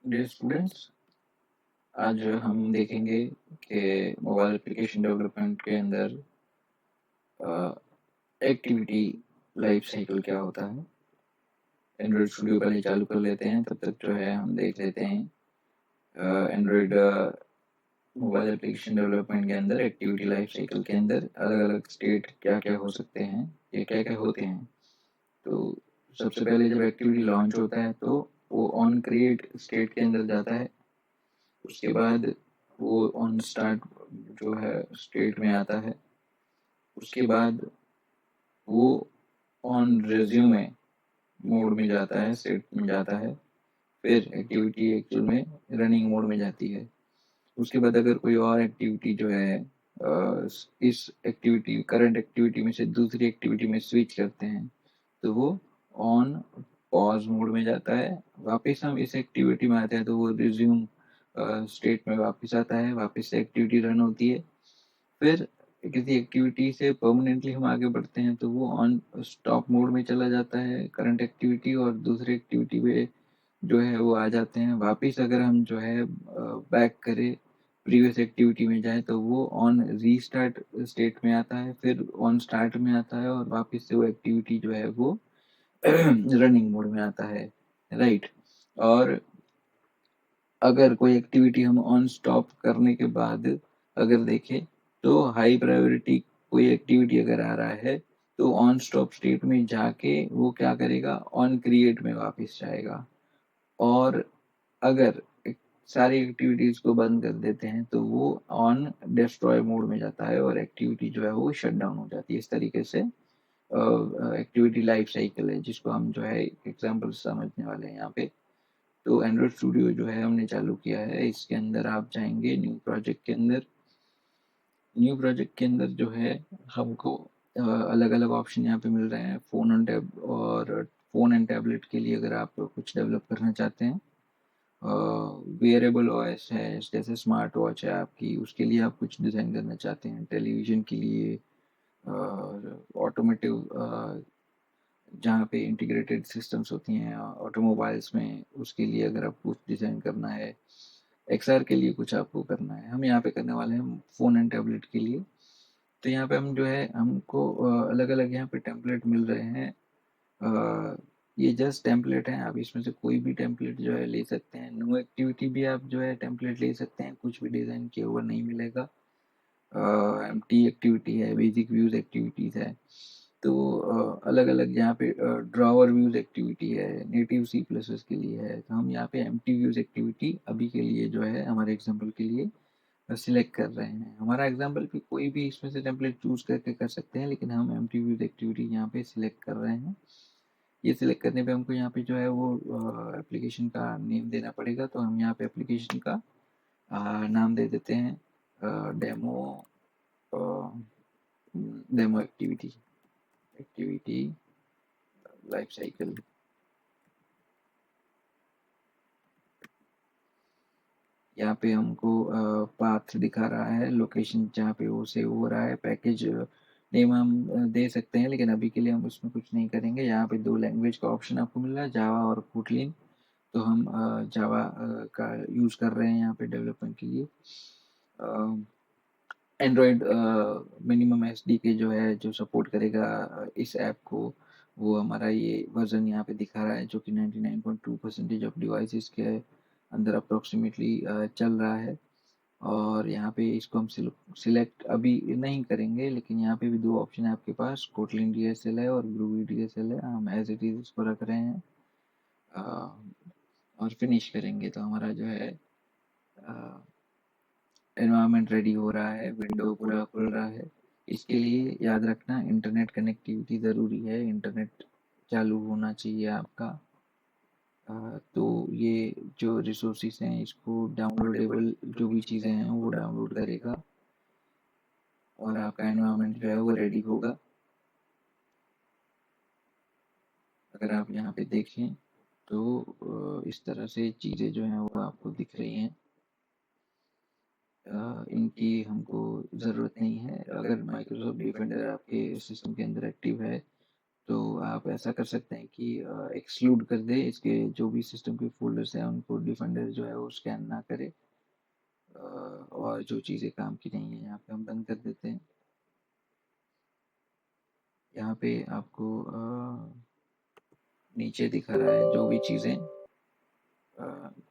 Dear students, आज हम देखेंगे कि मोबाइल एप्लीकेशन डेवलपमेंट के अंदर एक्टिविटी लाइफ साइकिल क्या होता है। एंड्रॉइड स्टूडियो पहले चालू कर लेते हैं, तब तक जो है हम देख लेते हैं एंड्रॉइड मोबाइल एप्लीकेशन डेवलपमेंट के अंदर एक्टिविटी लाइफ साइकिल के अंदर अलग अलग स्टेट क्या क्या हो सकते हैं, ये क्या क्या होते हैं। तो सबसे पहले जब एक्टिविटी लॉन्च होता है तो वो ऑन क्रिएट स्टेट के अंदर जाता है। उसके बाद वो ऑन स्टार्ट जो है स्टेट में आता है। उसके बाद वो ऑन रिज्यूमे मोड में जाता है, स्टेट में जाता है। फिर एक्टिविटी एक्चुअल में रनिंग मोड में जाती है। उसके बाद अगर कोई और एक्टिविटी जो है इस एक्टिविटी करंट एक्टिविटी में से दूसरी एक्टिविटी में स्विच करते हैं तो वो ऑन पॉज मोड में जाता है। वापस हम इस एक्टिविटी में आते हैं तो वो रिज्यूम स्टेट में वापस आता है, वापस से एक्टिविटी रन होती है। फिर किसी एक्टिविटी से परमानेंटली हम आगे बढ़ते हैं तो वो ऑन स्टॉप मोड में चला जाता है करंट एक्टिविटी, और दूसरी एक्टिविटी में जो है वो आ जाते हैं। वापस अगर हम जो है बैक करें प्रीवियस एक्टिविटी में जाए तो वो ऑन रीस्टार्ट स्टेट में आता है, फिर ऑन स्टार्ट में आता है, और वापस से वो एक्टिविटी जो है वो रनिंग मोड में आता है, राइट। और अगर कोई एक्टिविटी हम ऑन स्टॉप करने के बाद अगर देखें तो हाई प्रायोरिटी कोई एक्टिविटी अगर आ रहा है तो ऑन स्टॉप स्टेट में जाके वो क्या करेगा, ऑन क्रिएट में वापस जाएगा। और अगर सारी एक्टिविटीज को बंद कर देते हैं तो वो ऑन डिस्ट्रॉय मोड में जाता है और एक्टिविटी जो है वो शट डाउन हो जाती है। इस तरीके से एक्टिविटी लाइफ साइकिल है, जिसको हम जो है एग्जाम्पल समझने वाले हैं यहाँ पे। तो एंड्रॉइड स्टूडियो जो है हमने चालू किया है, इसके अंदर आप जाएंगे न्यू प्रोजेक्ट के अंदर। न्यू प्रोजेक्ट के अंदर जो है हमको अलग अलग ऑप्शन यहाँ पे मिल रहे हैं। फ़ोन ऑन टैब और फ़ोन एंड टैबलेट के लिए अगर आप कुछ डेवलप करना चाहते हैं, वेयरेबल ओएस है जैसे स्मार्ट वॉच है आपकी, उसके लिए आप कुछ डिज़ाइन करना चाहते हैं। टेलीविज़न के लिए और ऑटोमेटिव जहाँ पे इंटीग्रेटेड सिस्टम्स होती हैं ऑटोमोबाइल्स में, उसके लिए अगर आपको कुछ डिज़ाइन करना है। एक्सआर के लिए कुछ आपको करना है, हम यहाँ पे करने वाले हैं फ़ोन एंड टैबलेट के लिए। तो यहाँ पे हम जो है हमको अलग अलग यहाँ पे टेम्पलेट मिल रहे हैं। ये जस्ट टेम्पलेट हैं, आप इसमें से कोई भी टेम्पलेट जो है ले सकते हैं। न्यू एक्टिविटी भी आप जो है टेम्पलेट ले सकते हैं, कुछ भी डिज़ाइन किया हुआ नहीं मिलेगा। एम्प्टी एक्टिविटी है, बेसिक व्यूज एक्टिविटीज है। तो अलग अलग यहाँ पे ड्रॉवर व्यूज एक्टिविटी है, नेटिव सी प्लस एस के लिए है। तो हम यहाँ पे एम्प्टी व्यूज एक्टिविटी अभी के लिए जो है हमारे एग्जाम्पल के लिए सिलेक्ट कर रहे हैं। हमारा एग्जाम्पल भी कोई भी इसमें से टेम्पलेट चूज करके कर सकते हैं, लेकिन हम एम्प्टी व्यूज एक्टिविटी यहाँ पे सिलेक्ट कर रहे हैं। ये सिलेक्ट करने पे हमको यहाँ पे जो है वो एप्लीकेशन का नेम देना पड़ेगा। तो हम यहाँ पे एप्लीकेशन का नाम दे देते हैं demo demo activity, activity life cycle. यहाँ पे हमको पाथ दिखा रहा है, लोकेशन जहाँ पे वो सेव हो रहा है। पैकेज नेम हम दे सकते हैं, लेकिन अभी के लिए हम उसमें कुछ नहीं करेंगे। यहाँ पे दो लैंग्वेज का ऑप्शन आपको मिल रहा है, जावा और कोटलिन। तो हम जावा का यूज़ कर रहे हैं यहाँ पे डेवलपमेंट के लिए। एंड्रॉयड मिनिमम एसडीके जो है जो सपोर्ट करेगा इस ऐप को, वो हमारा ये वर्जन यहाँ पे दिखा रहा है, जो कि 99.2% ऑफ डिवाइसेस के अंदर अप्रोक्सीमेटली चल रहा है। और यहाँ पे इसको हम सिलेक्ट अभी नहीं करेंगे, लेकिन यहाँ पे भी दो ऑप्शन है आपके पास, कोटलिन डीएसएल है और ग्रूवी डीएसएल है। हम एज इट इज इसको रख रहे हैं और फिनिश करेंगे तो हमारा जो है एनवायरनमेंट रेडी हो रहा है, विंडो पूरा खुल रहा है। इसके लिए याद रखना इंटरनेट कनेक्टिविटी ज़रूरी है, इंटरनेट चालू होना चाहिए आपका। तो ये जो रिसोर्सेज हैं इसको डाउनलोडेबल जो भी चीज़ें हैं वो डाउनलोड करेगा और आपका एनवायरनमेंट जो है वो रेडी होगा। अगर आप यहाँ पे देखें तो इस तरह से चीज़ें जो हैं वो आपको दिख रही हैं। इनकी हमको ज़रूरत नहीं है। अगर माइक्रोसॉफ्ट डिफेंडर आपके सिस्टम के अंदर एक्टिव है तो आप ऐसा कर सकते हैं कि एक्सक्लूड कर दे इसके जो भी सिस्टम के फोल्डर्स हैं उनको डिफेंडर जो है वो स्कैन ना करे, और जो चीज़ें काम की नहीं है यहाँ पे हम बंद कर देते हैं। यहाँ पे आपको नीचे दिखा रहा है जो भी चीज़ें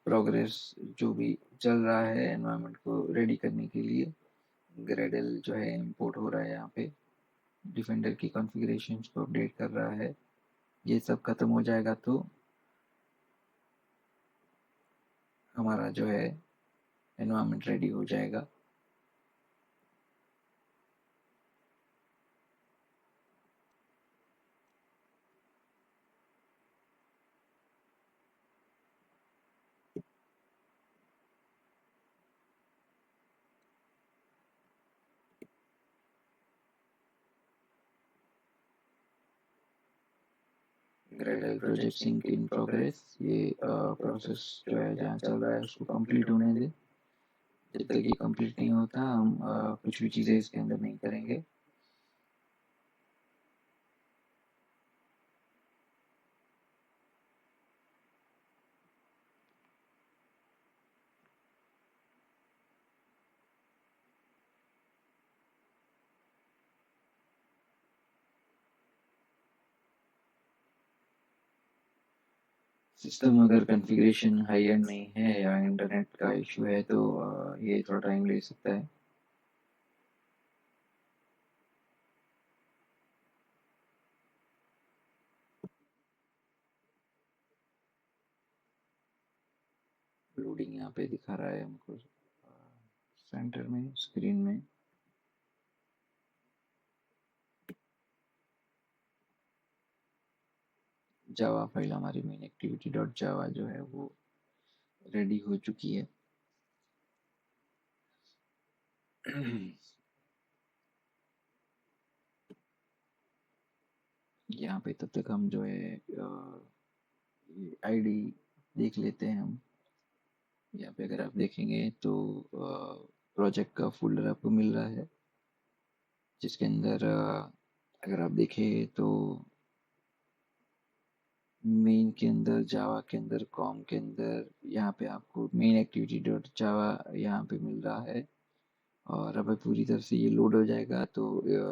प्रोग्रेस जो भी चल रहा है एनवायरनमेंट को रेडी करने के लिए। ग्रेडल जो है इंपोर्ट हो रहा है यहाँ पे, डिफेंडर की कॉन्फ़िगरेशंस को अपडेट कर रहा है। ये सब खत्म हो जाएगा तो हमारा जो है एनवायरनमेंट रेडी हो जाएगा। Gradle project sync in progress, ये प्रोसेस जो है जहाँ चल रहा है उसको कंप्लीट होने दे। जब तक ये कंप्लीट नहीं होता हम कुछ भी चीज़ें इसके अंदर नहीं करेंगे। सिस्टम अगर कॉन्फ़िगरेशन हाई एंड नहीं है या इंटरनेट का इशू है तो ये थोड़ा टाइम ले सकता है। लोडिंग यहाँ पे दिखा रहा है हमको सेंटर में स्क्रीन में। जावा फाइल हमारी मेन एक्टिविटी डॉट जावा जो है वो रेडी हो चुकी है। यहाँ पे तब तक हम जो है आईडी देख लेते हैं हम। यहाँ पे अगर आप देखेंगे तो प्रोजेक्ट का फोल्डर आपको मिल रहा है जिसके अंदर अगर आप देखें तो मेन के अंदर जावा के अंदर कॉम के अंदर यहाँ पे आपको मेन एक्टिविटी डॉट जावा यहाँ पे मिल रहा है। और अब पूरी तरह से ये लोड हो जाएगा तो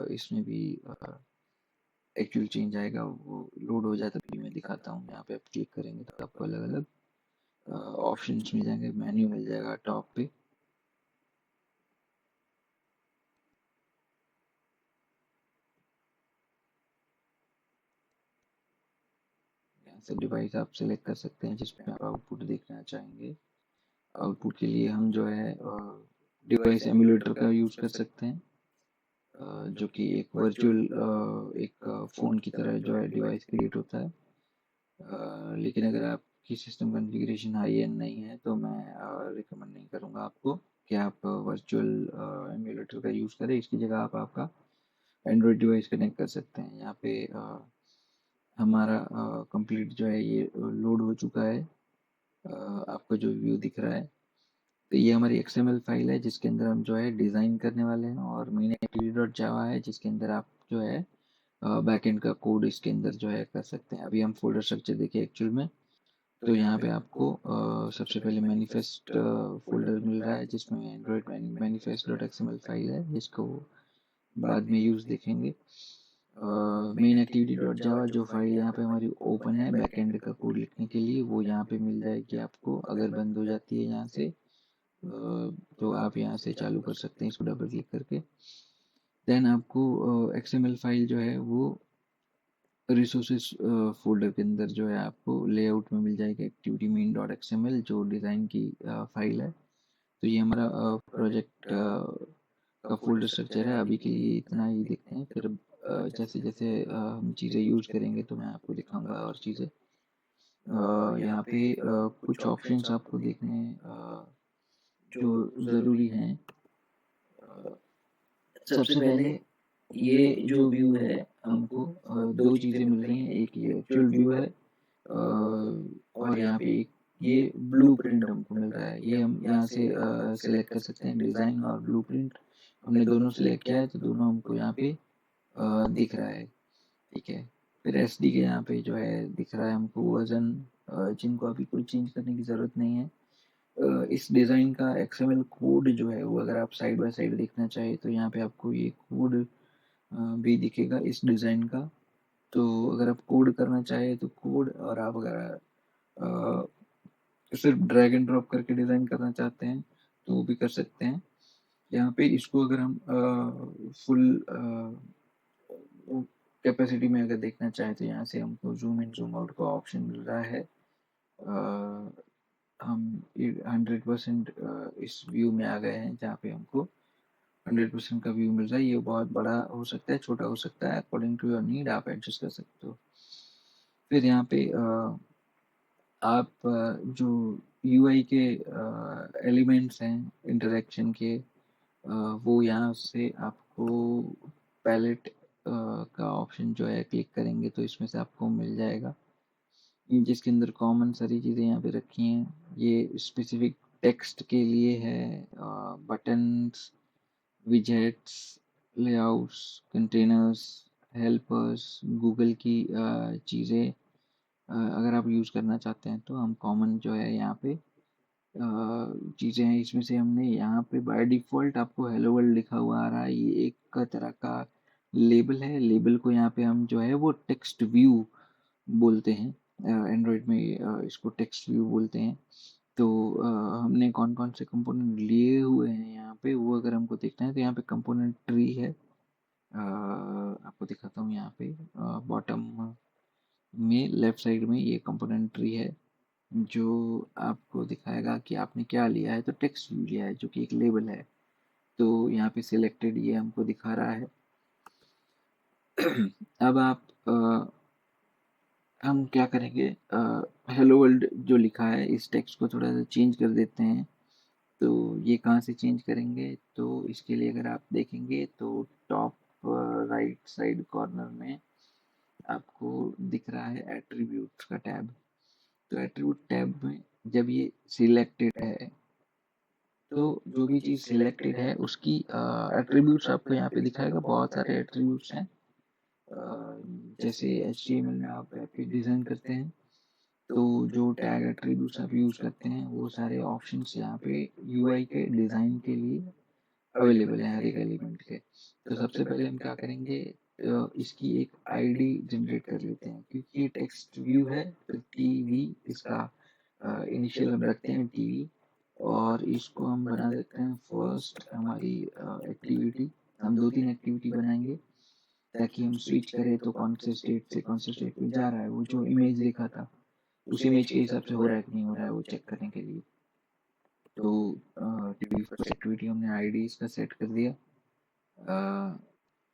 इसमें भी एक्चुअल चेंज आएगा, वो लोड हो जाए तभी मैं दिखाता हूँ। यहाँ पे आप क्लिक करेंगे तो आपको अलग अलग ऑप्शंस मिल जाएंगे, मेन्यू मिल जाएगा टॉप पे। यहाँ से डिवाइस आप सिलेक्ट कर सकते हैं जिसमें आप आउटपुट देखना चाहेंगे। आउटपुट के लिए हम जो है डिवाइस एमुलेटर का यूज़ कर सकते हैं, जो कि एक वर्चुअल एक फ़ोन की तरह जो है डिवाइस क्रिएट होता है। लेकिन अगर आपकी सिस्टम कॉन्फ़िगरेशन हाई एंड नहीं है तो मैं रिकमेंड नहीं करूँगा आपको कि आप वर्चुअल एमुलेटर का यूज़ करें। इसकी जगह आप आपका एंड्रॉयड डिवाइस कनेक्ट कर सकते हैं। यहाँ पे हमारा कंप्लीट जो है ये लोड हो चुका है। आपको जो व्यू दिख रहा है तो ये हमारी XML फाइल है जिसके अंदर हम जो है डिज़ाइन करने वाले हैं, और मेन एक्टिविटी डॉट जावा है जिसके अंदर आप जो है बैकएंड का कोड इसके अंदर जो है कर सकते हैं। अभी हम फोल्डर स्ट्रक्चर देखें एक्चुअल में तो यहाँ पे आपको सबसे पहले मैनिफेस्ट फोल्डर मिल रहा है जिसमें Android manifest dot XML file है जिसको बाद में यूज़ देखेंगे। मेन एक्टिविटी डॉट जावा जो फाइल यहाँ पे हमारी ओपन है बैकएंड का कोड लिखने के लिए, वो यहाँ पे मिल जाएगी आपको। अगर बंद हो जाती है यहाँ से तो आप यहाँ से चालू कर सकते हैं इसको डबल क्लिक करके। देन आपको XML फाइल जो है वो रिसोर्सेज फोल्डर के अंदर जो है आपको लेआउट में मिल जाएगा एक्टिविटी मेन डॉट XML जो डिज़ाइन की फाइल है। तो ये हमारा प्रोजेक्ट का फोल्डर स्ट्रक्चर है। अभी के लिए इतना ही देखते हैं, फिर जैसे जैसे हम चीज़ें यूज़ करेंगे तो मैं आपको दिखाऊंगा और चीज़ें। यहाँ पे कुछ ऑप्शंस आपको देखने हैं जो ज़रूरी हैं। सबसे पहले ये जो व्यू है हमको दो चीज़ें मिल रही हैं, एक ये एक्चुअल व्यू है और यहाँ पे एक ये ब्लूप्रिंट हमको मिल रहा है। ये हम यहाँ से सिलेक्ट कर सकते हैं, डिज़ाइन और ब्लूप्रिंट हमने दोनों सिलेक्ट किया है तो दोनों हमको यहाँ पे दिख रहा है। ठीक है, फिर एसडी के यहाँ पे जो है दिख रहा है हमको वर्जन, जिनको अभी कोई चेंज करने की ज़रूरत नहीं है। इस डिज़ाइन का एक्सएमएल कोड जो है वो अगर आप साइड बाय साइड देखना चाहें तो यहाँ पे आपको ये कोड भी दिखेगा इस डिज़ाइन का। तो अगर आप कोड करना चाहें तो कोड, और आप अगर सिर्फ ड्रैग एंड ड्रॉप करके डिज़ाइन करना चाहते हैं तो वो भी कर सकते हैं। यहाँ पे इसको अगर हम फुल कैपेसिटी में अगर देखना चाहें तो यहाँ से हमको जूम इन जूम आउट का ऑप्शन मिल रहा है। हम 100% इस व्यू में आ गए हैं जहाँ पे हमको 100% का व्यू मिल रहा है। ये बहुत बड़ा हो सकता है, छोटा हो सकता है, अकॉर्डिंग टू योर नीड आप एडजस्ट कर सकते हो। फिर यहाँ पे आप जो यूआई के एलिमेंट्स हैं इंटरेक्शन के, वो यहाँ से आपको पैलेट का ऑप्शन जो है क्लिक करेंगे तो इसमें से आपको मिल जाएगा, जिसके अंदर कॉमन सारी चीज़ें यहाँ पे रखी हैं। ये स्पेसिफिक टेक्स्ट के लिए है, buttons, widgets, layouts, containers, helpers, Google की चीज़ें अगर आप यूज़ करना चाहते हैं तो हम कॉमन जो है यहाँ पे चीज़ें हैं। इसमें से हमने यहाँ पे बाय डिफ़ॉल्ट आपको हेलो वर्ल्ड लिखा हुआ आ रहा है, ये एक तरह का लेबल है। लेबल को यहाँ पे हम जो है वो टेक्स्ट व्यू बोलते हैं, एंड्रॉयड में इसको टेक्स्ट व्यू बोलते हैं। तो हमने कौन कौन से कंपोनेंट लिए हुए हैं यहाँ पे वो अगर हमको देखना है तो यहाँ पे कंपोनेंट ट्री है। आपको दिखाता हूँ यहाँ पे बॉटम में लेफ्ट साइड में ये कंपोनेंट ट्री है जो आपको दिखाएगा कि आपने क्या लिया है। तो टेक्स्ट व्यू लिया है जो कि एक लेबल है, तो यहाँ पे सिलेक्टेड ये हमको दिखा रहा है। अब आप हम क्या करेंगे, हेलो वर्ल्ड जो लिखा है इस टेक्स्ट को थोड़ा सा चेंज कर देते हैं। तो ये कहाँ से चेंज करेंगे, तो इसके लिए अगर आप देखेंगे तो टॉप राइट साइड कॉर्नर में आपको दिख रहा है एट्रीब्यूट्स का टैब। तो एट्रीब्यूट टैब में जब ये सिलेक्टेड है तो जो भी चीज़ सिलेक्टेड है उसकी एट्रीब्यूट्स आपको यहाँ पे दिखाएगा। बहुत सारे एट्रीब्यूट्स हैं, जैसे HTML में आप ऐप की डिज़ाइन करते हैं तो जो टैग एट्रीब्यूट्स आप यूज़ करते हैं वो सारे ऑप्शंस यहाँ पे यूआई के डिज़ाइन के लिए अवेलेबल है हर एक एलिमेंट के। तो सबसे पहले हम क्या करेंगे, इसकी एक आईडी जनरेट कर लेते हैं क्योंकि ये टेक्स्ट व्यू है तो टीवी इसका इनिशियल हम रखते हैं टीवी, और इसको हम बना देते हैं फर्स्ट हमारी एक्टिविटी। हम 2-3 एक्टिविटी बनाएंगे ताकि हम स्विच करें तो कौन से स्टेट से कौन से स्टेट में जा रहा है, वो जो इमेज देखा था उस इमेज के हिसाब से हो रहा है कि नहीं हो रहा है वो चेक करने के लिए। तो टीवी फर्स्ट एक्टिविटी हमने आईडी इसका सेट कर दिया।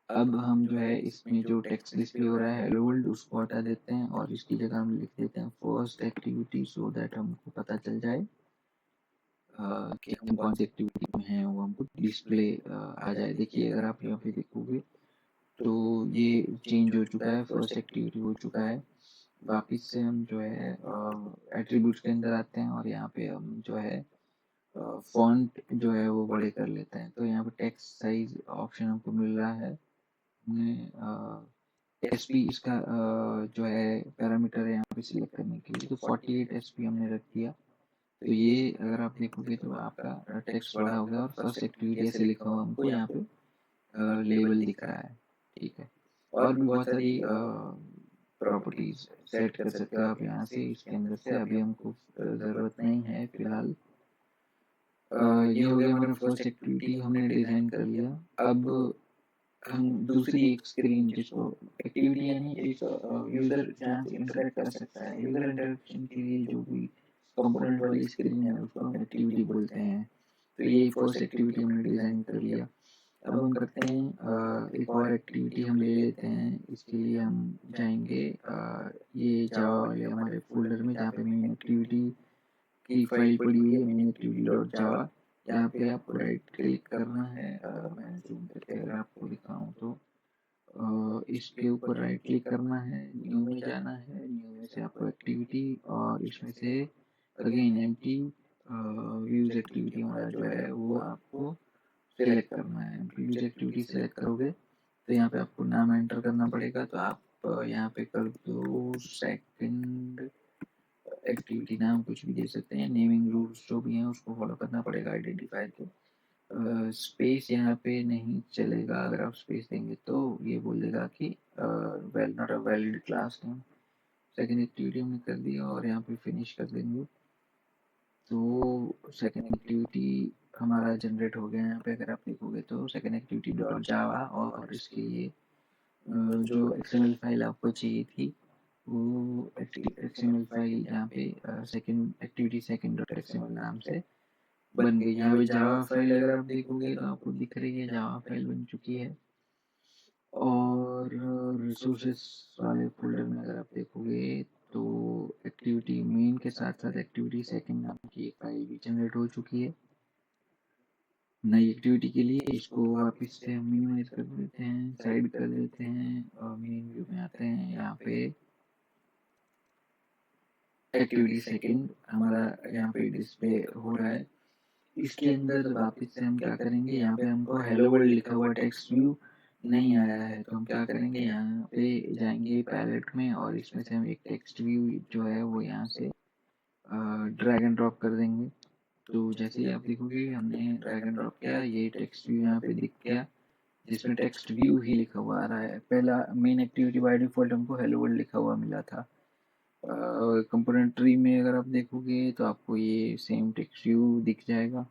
अब हम जो है इसमें जो टेक्स्ट डिस्प्ले हो रहा है हेलो वर्ल्ड उसको हटा देते हैं और इसकी जगह हम लिख देते हैं फर्स्ट एक्टिविटी, सो दैट हमको पता चल जाए कि हम कौन सी एक्टिविटी में हैं, वो हमको डिस्प्ले आ जाए। देखिए अगर आप यहाँ पे देखोगे तो ये चेंज हो चुका है, फर्स्ट एक्टिविटी हो चुका है। वापिस से हम जो है एट्रीब्यूट्स के अंदर आते हैं और यहाँ पे हम जो है फॉन्ट जो है वो बड़े कर लेते हैं। तो यहाँ पे टेक्स्ट साइज ऑप्शन हमको मिल रहा है। हमने एसपी इसका जो है पैरामीटर है यहाँ पे सिलेक्ट करने के लिए तो 48 एसपी हमने रख दिया। तो ये अगर आप देखोगे तो आपका टेक्स्ट बड़ा हो गया और फर्स्ट एक्टिविटी ऐसे लिखा हुआ हमको यहाँ पे लेबल दिख रहा है। ठीक है, और भी बहुत सारी प्रॉपर्टीज सेट कर सकते हो आप यहाँ से इसके अंदर से, अभी हमको ज़रूरत नहीं है फिलहाल। ये हो गया हमारा फर्स्ट एक्टिविटी, हमने डिज़ाइन कर लिया। अब हम दूसरी एक स्क्रीन जिसको एक्टिविटी यानी एक यूज़र जहाँ से इंटरेक्ट कर सकता है, यूज़र इंटरेक्शन के लिए जो भी कंपोनेंट वाली स्क्रीन है उसको हम एक्टिविटी बोलते हैं। तो ये फर्स्ट एक्टिविटी हमने डिज़ाइन कर लिया। अब हम करते हैं एक और एक्टिविटी हम ले लेते हैं। इसके लिए हम जाएंगे ये जावा वाले हमारे फोल्डर में जहाँ पे मेन एक्टिविटी की फाइल पड़ी हुई है, मेन एक्टिविटी डॉट जावा। यहाँ पे आपको राइट क्लिक करना है। मैं जूम करके अगर आपको दिखाऊँ तो इसके ऊपर राइट क्लिक करना है, न्यू में जाना है, न्यू में से आपको एक्टिविटी और इसमें से अगेन एम्प्टी व्यूज एक्टिविटी हमारा जो है वो आपको सेलेक्ट करना है। व्यूज एक्टिविटी सेलेक्ट करोगे तो यहाँ पे आपको नाम एंटर करना पड़ेगा। तो आप यहाँ पे कर दो सेकंड एक्टिविटी नाम कुछ भी दे सकते हैं, नेमिंग रूल्स जो भी हैं उसको फॉलो करना पड़ेगा आइडेंटिफायर के। स्पेस यहाँ पे नहीं चलेगा, अगर आप स्पेस देंगे तो ये बोल देगा कि well not a valid class name. Second activity हमने कर दिया और यहाँ पे फिनिश कर देंगे तो सेकंड एक्टिविटी हमारा जनरेट हो गया। यहाँ पे अगर आप देखोगे तो सेकंड एक्टिविटी डॉट जावा और इसके लिए जो एक्सएमएल फाइल आपको चाहिए थी वो एक्सएमएल फाइल यहाँ पे second activity second dot XML नाम से बन गई। यहाँ पे जावा फाइल अगर आप देखोगे तो आपको दिख रही है, जावा फाइल बन चुकी है। और रिसोर्सेस वाले फोल्डर में अगर आप देखोगे तो एक्टिविटी मेन के साथ साथ एक्टिविटी सेकंड नाम की एक फाइल भी जनरेट हो चुकी है नई एक्टिविटी के लिए। इसको वापस से हम मिनिमाइज कर देते हैं, साइड कर देते हैं और मेन व्यू में आते हैं। यहाँ पे एक्टिविटी सेकंड हमारा यहाँ पे डिस्प्ले हो रहा है। इसके अंदर वापस से हम क्या करेंगे, यहाँ पे हमको हेलो वर्ल्ड लिखा हुआ टेक्स्ट व्यू नहीं आया है तो हम क्या करेंगे, यहाँ पे जाएंगे पैलेट में और इसमें से हम एक टेक्स्ट व्यू जो है वो यहाँ से ड्रैग एंड ड्रॉप कर देंगे। तो जैसे ही आप देखोगे हमने ड्रैग एंड ड्रॉप किया, ये टेक्स्ट व्यू यहाँ पे दिख गया जिसमें टेक्स्ट व्यू ही लिखा हुआ आ रहा है। पहला मेन एक्टिविटी बाय डिफॉल्ट हमको हेलो वर्ल्ड लिखा हुआ मिला था। कंपोनेंट ट्री में अगर आप देखोगे तो आपको ये सेम टेक्स्ट व्यू दिख जाएगा।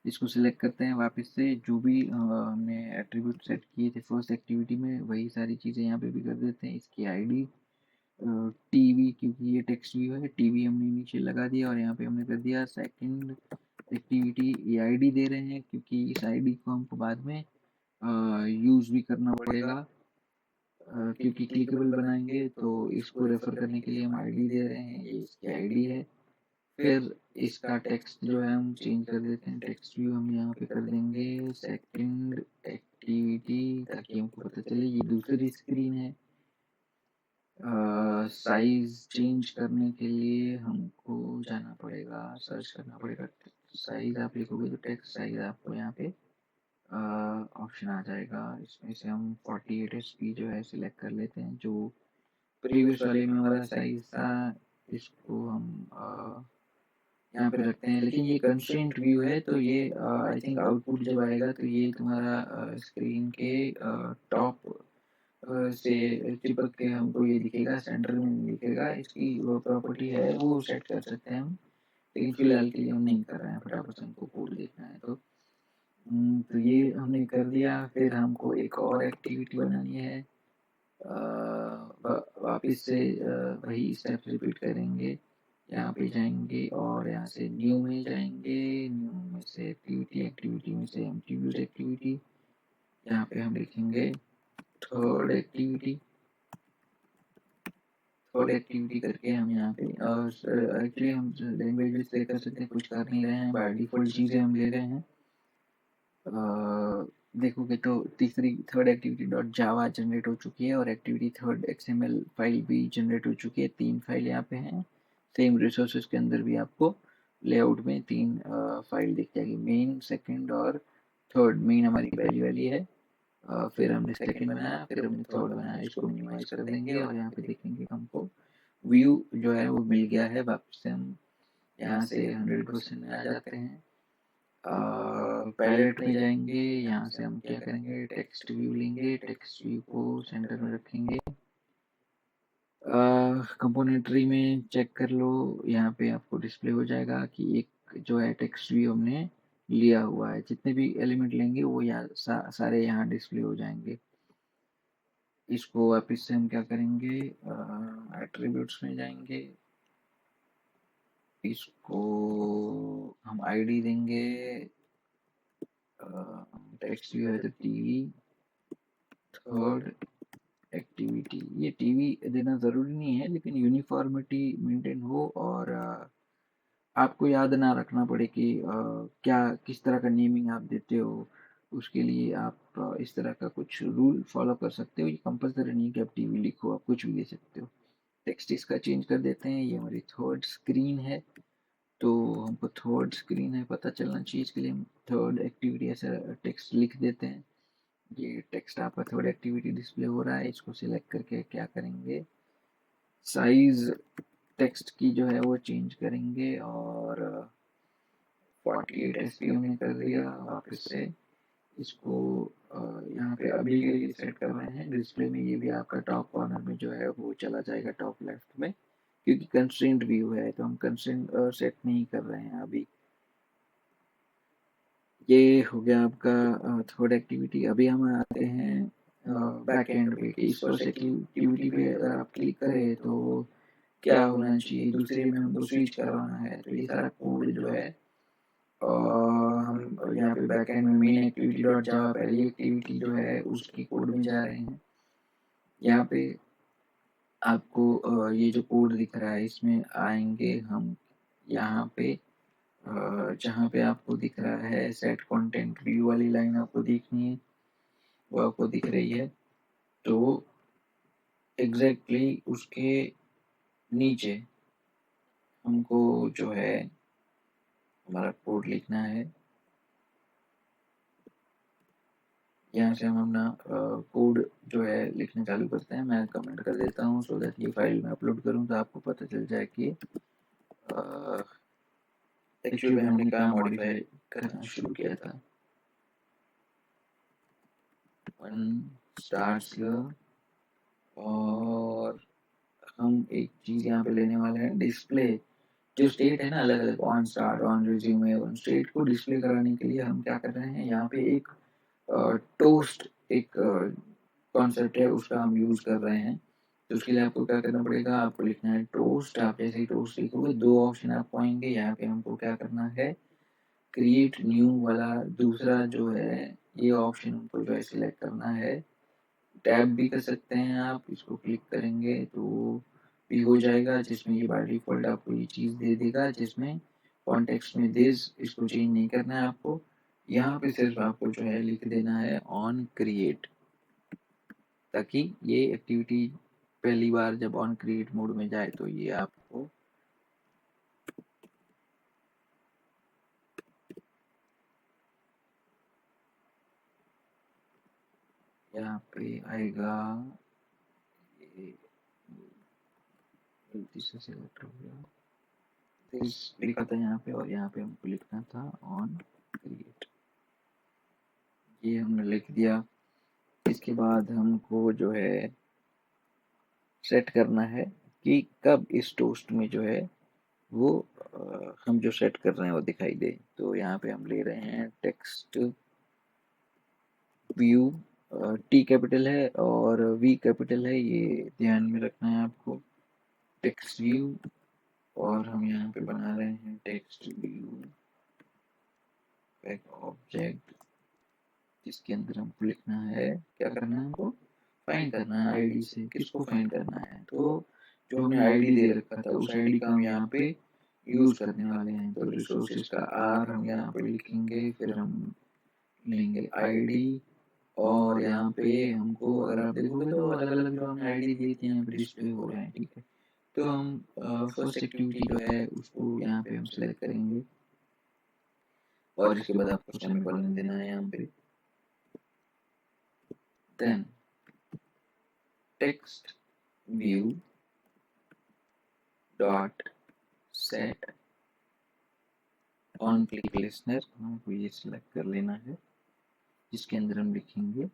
इसको सिलेक्ट करते हैं वापस से, जो भी हमने एट्रीब्यूट सेट किए थे फर्स्ट एक्टिविटी में वही सारी चीज़ें यहाँ पे भी कर देते हैं। इसकी आईडी टीवी, क्योंकि ये टेक्स्ट व्यू है, टीवी हमने नीचे लगा दिया और यहाँ पे हमने कर दिया सेकंड एक्टिविटी। ये आईडी दे रहे हैं क्योंकि इस आईडी को हमको बाद में यूज़ भी करना पड़ेगा, क्योंकि क्लिकेबल बनाएंगे तो इसको रेफर करने के लिए हम आईडी दे रहे हैं। ये इसकी आईडी है। फिर इसका टेक्स्ट जो है हम चेंज कर देते हैं, टेक्स्ट व्यू हम यहाँ पे कर देंगे सेकंड एक्टिविटी ताकि हमको पता चले ये दूसरी स्क्रीन है। साइज चेंज करने के लिए हमको जाना पड़ेगा, सर्च करना पड़ेगा साइज। आप लिखोगे तो टेक्स्ट साइज आपको यहाँ पे ऑप्शन आ जाएगा। इसमें से हम 48 SP जो है सिलेक्ट कर लेते हैं, जो प्रीवियस वाले में हमारा साइज था। इसको हम यहाँ पे रखते हैं। लेकिन ये कंस्ट्रेंट व्यू है तो ये आई थिंक आउटपुट जब आएगा तो ये तुम्हारा स्क्रीन के टॉप से चिपक के हमको ये दिखेगा, सेंटर में दिखेगा। इसकी वो प्रॉपर्टी है वो सेट कर सकते हैं हम, लेकिन फिलहाल के लिए हम नहीं कर रहे हैं, फटाफट से हमको कोड देखना है। तो ये हमने कर दिया। फिर हमको एक और एक्टिविटी बनानी है। वापस से वही स्टेप्स रिपीट करेंगे। यहाँ पे जाएंगे और यहाँ से न्यू में जाएंगे, न्यू में से एक्टिविटी, एक्टिविटी में से एट्रीब्यूट एक्टिविटी, यहाँ पे हम लिखेंगे थर्ड एक्टिविटी। थर्ड एक्टिविटी करके हम यहाँ पे एक्चुअली हम लैंग्वेज से कर सकते हैं, कुछ कर नहीं रहे हैं, बाय डिफॉल्ट चीज़ें हम ले रहे हैं। देखोगे तो तीसरी थर्ड एक्टिविटी डॉट जावा जनरेट हो चुकी है और एक्टिविटी थर्ड XML फाइल भी जनरेट हो चुकी है। 3 फाइल यहाँ पे हैं। सेम रिसोर्सेज के अंदर भी आपको लेआउट में 3 फाइल दिख जाएगी, मेन सेकंड और थर्ड। मेन हमारी पहली वाली है, फिर हमने सेकंड बनाया, फिर हमने थर्ड बनाया। इसको मिनिमाइज कर देंगे और यहाँ पे देखेंगे हमको व्यू जो है वो मिल गया है। वापस से हम यहाँ से 100% में आ जाते हैं, पैलेट में जाएंगे। यहाँ से हम क्या करेंगे, टेक्स्ट व्यू लेंगे, टेक्स्ट व्यू को सेंटर में रखेंगे। कंपोनेंट ट्री में चेक कर लो, यहाँ पे आपको डिस्प्ले हो जाएगा कि एक जो है टेक्स्ट व्यू हमने लिया हुआ है। जितने भी एलिमेंट लेंगे वो यहाँ सारे यहाँ डिस्प्ले हो जाएंगे। इसको वापस से हम क्या करेंगे, एट्रीब्यूट्स में जाएंगे, इसको हम आईडी देंगे, टेक्स्ट व्यू है तो टीवी थर्ड एक्टिविटी। ये टीवी देना ज़रूरी नहीं है, लेकिन यूनिफॉर्मिटी मेंटेन हो और आपको याद ना रखना पड़े कि क्या किस तरह का नेमिंग आप देते हो। उसके लिए आप इस तरह का कुछ रूल फॉलो कर सकते हो। ये कंपलसरी नहीं कि आप टीवी लिखो, आप कुछ भी दे सकते हो। टेक्स्ट इसका चेंज कर देते हैं। ये हमारी थर्ड स्क्रीन है तो हमको थर्ड स्क्रीन है पता चलना चाहिए, इसके लिए हम थर्ड एक्टिविटी ऐसा टेक्स्ट लिख देते हैं। ये टेक्स्ट आपका थर्ड एक्टिविटी डिस्प्ले हो रहा है। इसको सिलेक्ट करके क्या करेंगे, साइज टेक्स्ट की जो है वो चेंज करेंगे और 48 एसपी हमने कर दिया। वापस से इसको यहाँ पे अभी के लिए सेट कर रहे हैं डिस्प्ले में। ये भी आपका टॉप कॉर्नर में जो है वो चला जाएगा टॉप लेफ्ट में, क्योंकि कंस्ट्रेंट व्यू है तो हम कंस्ट्रेंट सेट नहीं कर रहे हैं अभी। ये हो गया आपका थर्ड एक्टिविटी। अभी हम आते हैं बैक एंड पे। इस फर्स्ट एक्टिविटी पे अगर आप क्लिक करें तो क्या होना चाहिए, दूसरे में हमको स्विच करवाना है। तो ये सारा कोड जो है हम यहाँ पे बैक एंड में मेन एक्टिविटी डॉट जावा पहली एक्टिविटी जो है उसकी कोड में जा रहे हैं। यहाँ पे आपको ये जो कोड दिख रहा है इसमें आएंगे हम। यहाँ पे जहाँ पे आपको दिख रहा है सेट कंटेंट व्यू वाली लाइन आपको दिखनी है, वो आपको दिख रही है। तो एग्जैक्टली उसके नीचे हमको जो है हमारा कोड लिखना है। यहाँ से हम अपना कोड जो है लिखना चालू करते हैं। मैं कमेंट कर देता हूँ सो दैट ये फाइल में अपलोड करूँ तो आपको पता चल जाए कि एक्चुअली में हमने क्या मॉडिफाई करना शुरू किया था। स्टार्ट्स और हम एक चीज यहाँ पे लेने वाले हैं, डिस्प्ले जो स्टेट है ना, अलग अलग on start, on resume, on state को डिस्प्ले कराने के लिए हम क्या कर रहे हैं, यहाँ पे एक टोस्ट एक कॉन्सेप्ट है उसका हम यूज कर रहे हैं। तो उसके लिए आपको क्या करना पड़ेगा, आपको लिखना है टोस्ट। आप जैसे ही टोस्ट लिखोगे दो ऑप्शन आपको आएंगे। यहाँ पे हमको क्या करना है, क्रिएट न्यू वाला दूसरा जो है ये ऑप्शन हमको जो है सिलेक्ट करना है। टैब भी कर सकते हैं आप, इसको क्लिक करेंगे तो भी हो जाएगा, जिसमें ये बाय डिफॉल्ट आपको ये चीज़ दे देगा जिसमें कॉन्टेक्स्ट में दिस, इसको चेंज नहीं करना है आपको। यहाँ पे सिर्फ आपको जो है लिख देना है ऑन क्रिएट, ताकि ये एक्टिविटी पहली बार जब ऑन क्रिएट मोड में जाए तो ये आपको यहाँ पे आएगा। ये गलती से सिलेक्ट हो गया, दिस लिखा था यहाँ पे और यहाँ पे हमको लिखना था ऑन क्रिएट। ये हमने लिख दिया। इसके बाद हमको जो है सेट करना है कि कब इस टोस्ट में जो है वो हम जो सेट कर रहे हैं वो दिखाई दे। तो यहाँ पे हम ले रहे हैं टेक्स्ट व्यू, टी कैपिटल है और वी कैपिटल है, ये ध्यान में रखना है आपको। टेक्स्ट व्यू, और हम यहाँ पे बना रहे हैं टेक्स्ट व्यू एक ऑब्जेक्ट जिसके अंदर हमको लिखना है, क्या करना है हमको, फाइंड करना है आईडी से। किसको फाइंड करना है, तो जो हमने आईडी दे रखा था उस आईडी का हम यहाँ पे यूज करने वाले हैं। तो रिसोर्सेज का आर हम यहाँ पे लिखेंगे, फिर हम लेंगे आईडी, और यहाँ पे हमको अगर आप देखोगे तो अलग अलग जो हमने आईडी दी थी यहाँ पे डिस्प्ले हो रहे हैं, ठीक है। तो हम फर्स्ट एक्टिविटी जो है उसको यहाँ पे हम सिलेक्ट करेंगे और इसके बाद आपको सेमीकोलन देना है यहाँ पे। Then text view dot set on click listener, हमको ये सिलेक्ट कर लेना है, जिसके अंदर हम लिखेंगे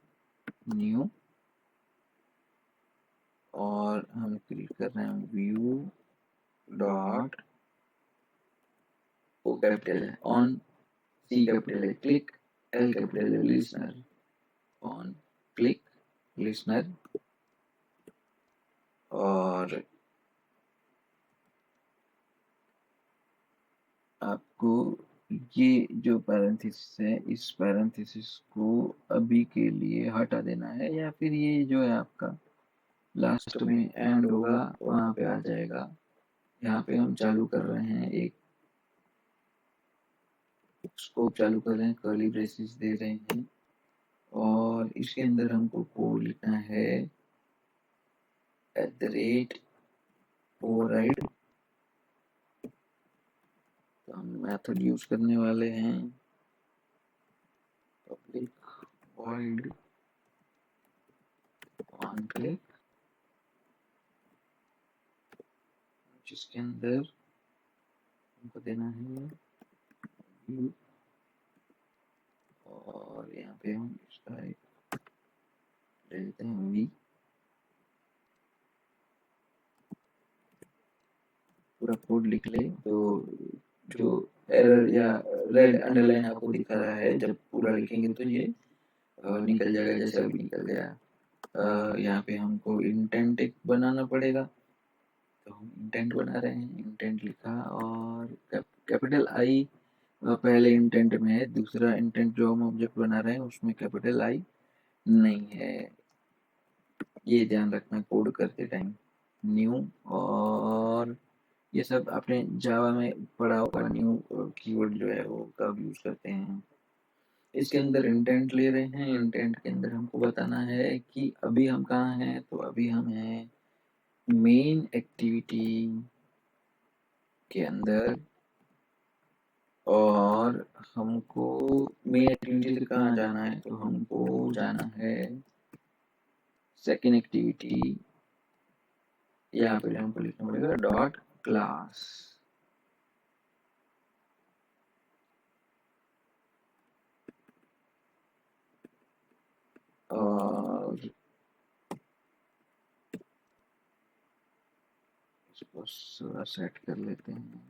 न्यू, और हम क्लिक कर रहे हैं व्यू डॉट, ओ कैपिटल है ऑन, सी कैपिटल है क्लिक, एल कैपिटल है लिसनर, ऑन क्लिक लिसनर। और आपको ये जो पैरेंथेसिस है इस पैरेंथेसिस को अभी के लिए हटा देना है, या फिर ये जो है आपका लास्ट में एंड होगा वहां पे आ जाएगा। यहाँ पे हम चालू कर रहे हैं एक स्कोप चालू कर रहे हैं, कर्ली ब्रेसेस दे रहे हैं, और इसके अंदर हमको कोड लिखना है @override। तो हम मेथड यूज करने वाले हैं पब्लिक void ऑन क्लिक, जिसके अंदर हमको देना है व्यू, और यहाँ पे हम इसका एक ले लेते हैं वी, पूरा कोड लिख ले तो जो एरर या रेड अंडरलाइन आपको दिखा रहा है, जब पूरा लिखेंगे तो ये निकल जाएगा, जैसे अभी निकल गया। यहाँ पे हमको इंटेंट एक बनाना पड़ेगा, तो हम इंटेंट बना रहे हैं। इंटेंट लिखा और कैपिटल आई पहले इंटेंट में है, दूसरा इंटेंट जो हम ऑब्जेक्ट बना रहे हैं उसमें कैपिटल आई नहीं है, ये ध्यान रखना कोड करते टाइम। न्यू, और ये सब आपने जावा में पढ़ा होगा, न्यू कीवर्ड जो है वो कब यूज करते हैं। इसके अंदर इंटेंट ले रहे हैं, इंटेंट के अंदर हमको बताना है कि अभी हम कहाँ हैं, तो अभी हम हैं मेन एक्टिविटी के अंदर, और हमको मेन एक्टिविटी से कहाँ जाना है, तो हमको जाना है सेकेंड एक्टिविटी, यहाँ पे हमको लिखना पड़ेगा डॉट क्लास, और इसको थोड़ा सेट कर लेते हैं।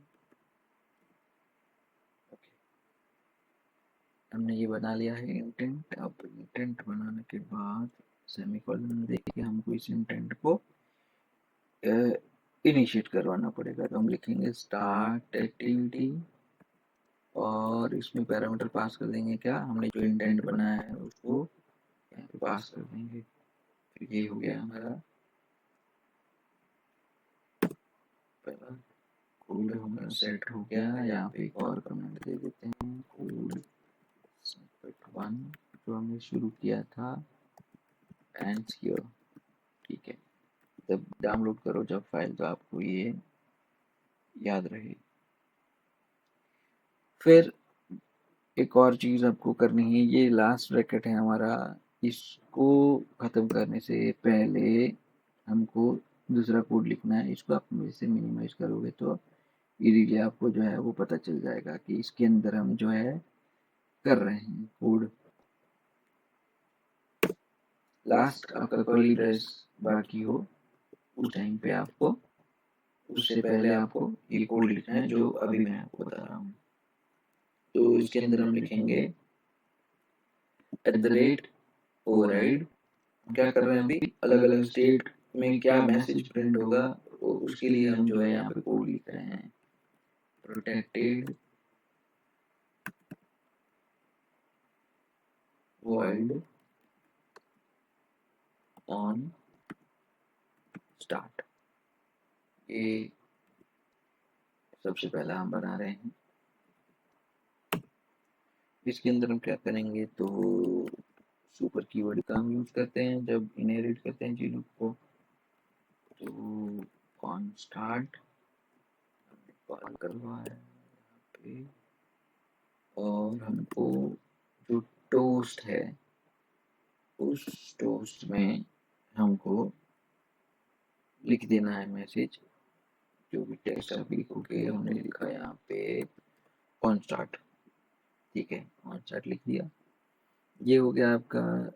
हमने ये बना लिया है इंटेंट। अब इंटेंट बनाने के बाद सेमीकोलन दे के हमको इस इंटेंट को इनिशिएट करवाना पड़ेगा, तो हम लिखेंगे स्टार्ट एक्टिविटी, और इसमें पैरामीटर पास कर देंगे क्या, हमने जो इंटेंट बनाया है उसको यहाँ पे पास कर देंगे। तो ये हो गया हमारा पहला कोड हमारा सेट हो गया। यहाँ पे एक और कमेंट दे देते हैं, कोड स्निपेट 1 जो हमने शुरू किया था एंड हियर, ठीक है। जब डाउनलोड करो जब फाइल, तो आपको ये याद रहे। फिर एक और चीज आपको करनी है, ये लास्ट ब्रैकेट है हमारा, इसको खत्म करने से पहले हमको दूसरा कोड लिखना है। इसको आप से मिनिमाइज करोगे तो इजीली आपको जो है वो पता चल जाएगा कि इसके अंदर हम जो है कर रहे हैं कोड। लास्ट आपका कर्ली ब्रेस बाकी हो उस टाइम पे आपको, उससे पहले आपको ये कोड लिखना है जो अभी मैं आपको बता रहा हूँ। तो इसके अंदर हम लिखेंगे @override, क्या कर रहे हैं अभी, अलग अलग स्टेट में क्या मैसेज प्रिंट होगा उसके लिए हम जो है यहाँ पे कोड लिख रहे हैं। प्रोटेक्टेड वर्ल्ड ऑन स्टार्ट, ये सबसे पहला हम बना रहे हैं। इसके अंदर हम क्या करेंगे, तो सुपर कीवर्ड का हम यूज करते हैं जब इनहेरिट करते हैं चीजों को। तो ऑन स्टार्ट कॉल करवाया यहाँ पे, और हमको जो टोस्ट है उस टोस्ट में हमको लिख देना है मैसेज, जो भी टेक्स्ट आप लिखोगे, हमने लिखा यहाँ पे ऑन स्टार्ट, ठीक है, ऑन स्टार्ट लिख दिया। ये हो गया आपका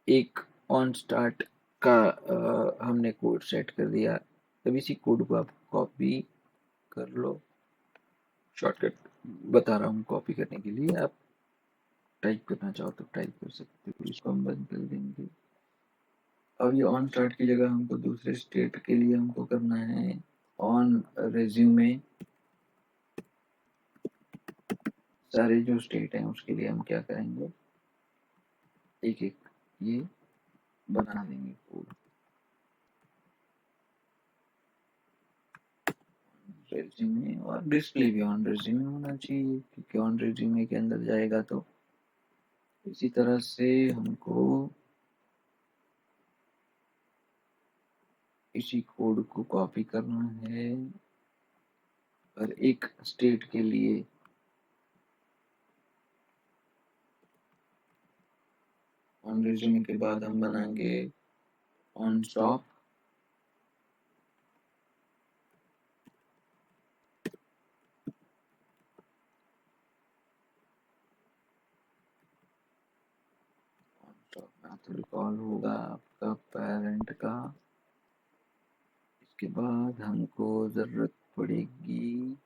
एक ऑन स्टार्ट का हमने कोड सेट कर दिया। अब इसी कोड को आप कॉपी कर लो, शॉर्टकट बता रहा हूँ कॉपी करने के लिए, आप टाइप करना चाहो तो टाइप कर सकते हो। इसको हम बंद कर देंगे। अब ये ऑन स्टार्ट की जगह हमको दूसरे स्टेट के लिए हमको करना है ऑन रेज्यूमे, सारे जो स्टेट हैं उसके लिए हम क्या करेंगे, एक एक ये बना देंगे कोड। रेज्यूमे और डिस्प्ले भी ऑन रेज्यूमे होना चाहिए, क्योंकि ऑन रेज्यूमे के अंदर जाएगा तो इसी तरह से हमको इसी कोड को कॉपी करना है, और एक स्टेट के लिए ऑन रेज्यूमे के बाद हम बनाएंगे ऑन स्टॉप मेथड कॉल होगा आपका पेरेंट का। इसके बाद हमको जरूरत पड़ेगी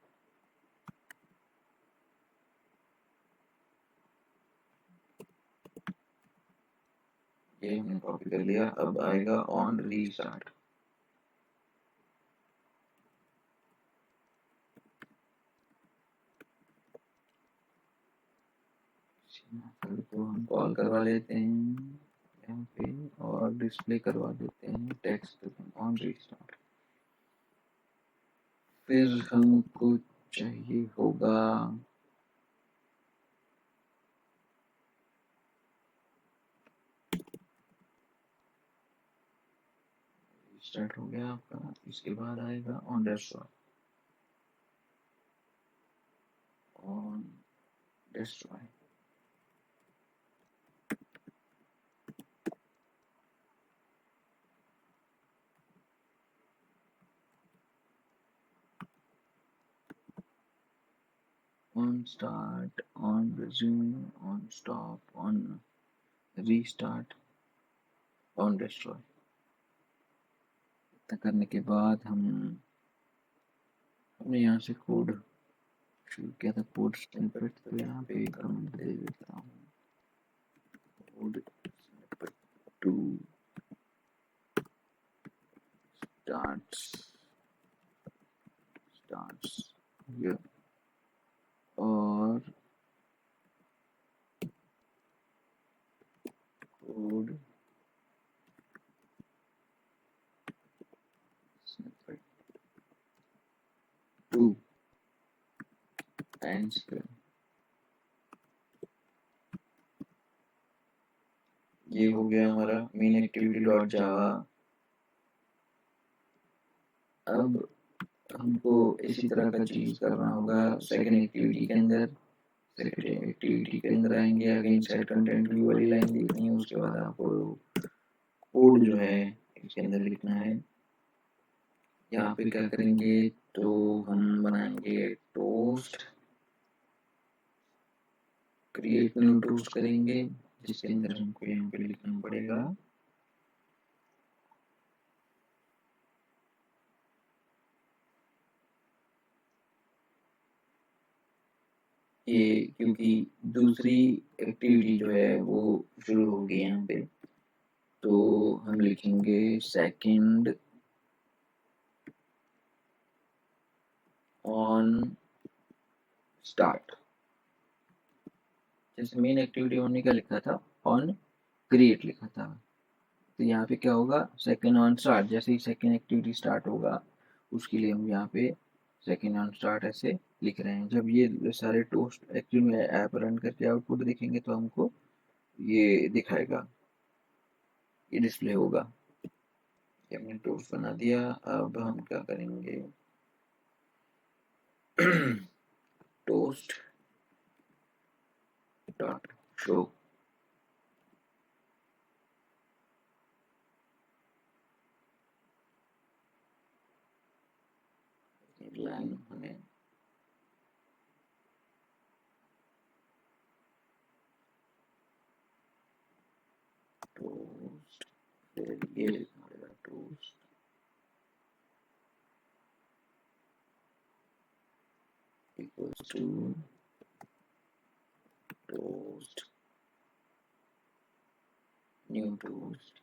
ये हमने कॉपी कर लिया। अब आएगा ऑन रीस्टार्ट। को हम कॉल करवा लेते हैं यहाँ पे और डिस्प्ले करवा देते हैं टेक्स्ट ऑन रीस्टार्ट। फिर हमको चाहिए होगा स्टार्ट हो गया आपका। इसके बाद आएगा on destroy. On destroy on start on resume on stop on restart on destroy. इतना करने के बाद हमने यहाँ से कोड शुरू किया था कोड स्निपेट, तो यहाँ पे कमेंट दे देता हूँ कोड स्निपेट 2 starts here और कोड स्निपेट 2 ends here। ये हो गया हमारा मेन एक्टिविटी डॉट जावा। अब हमको इसी तरह का चीज करना होगा सेकंड एक्टिविटी के अंदर। सेकंड एक्टिविटी के अंदर आएंगे, अगेन सेट कंटेंट व्यू वाली लाइन लिखनी है। उसके बाद आपको कोड जो है इसके अंदर लिखना है। यहाँ पे क्या करेंगे तो हम बनाएंगे टोस्ट, क्रिएट न्यू टोस्ट करेंगे जिसके अंदर हमको यहाँ पे लिखना पड़ेगा ये, क्योंकि दूसरी एक्टिविटी जो है वो शुरू होगी यहाँ पे। तो हम लिखेंगे सेकंड ऑन स्टार्ट। जैसे मेन एक्टिविटी होने का लिखा था ऑन क्रिएट लिखा था, तो यहाँ पे क्या होगा सेकंड ऑन स्टार्ट। जैसे ही सेकंड एक्टिविटी स्टार्ट होगा उसके लिए हम यहाँ पे सेकंड ऑन स्टार्ट ऐसे लिख रहे हैं। जब ये सारे टोस्ट एक्चुअली में ऐप रन करके आउटपुट देखेंगे तो हमको ये दिखाएगा, ये डिस्प्ले होगा। ये हमने टोस्ट बना दिया। अब हम क्या करेंगे टोस्ट डॉट शो लाइन हमें टोस्ट, फिर ये लिखना पड़ेगा toast equals to toast new toast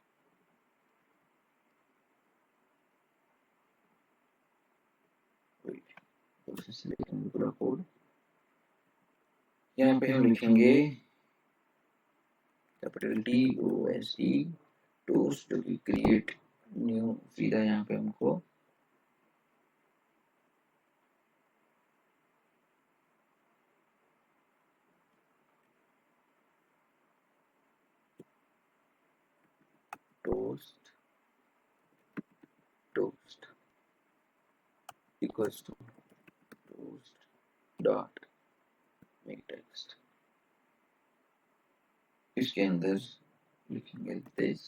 लिखेंगे पूरा कोड। यहाँ पे हम लिखेंगे capital T O S T toast जो कि क्रिएट न्यू, सीधा यहाँ पे हमको toast toast equals to toast dot make text. इसके अंदर लिखेंगे दिस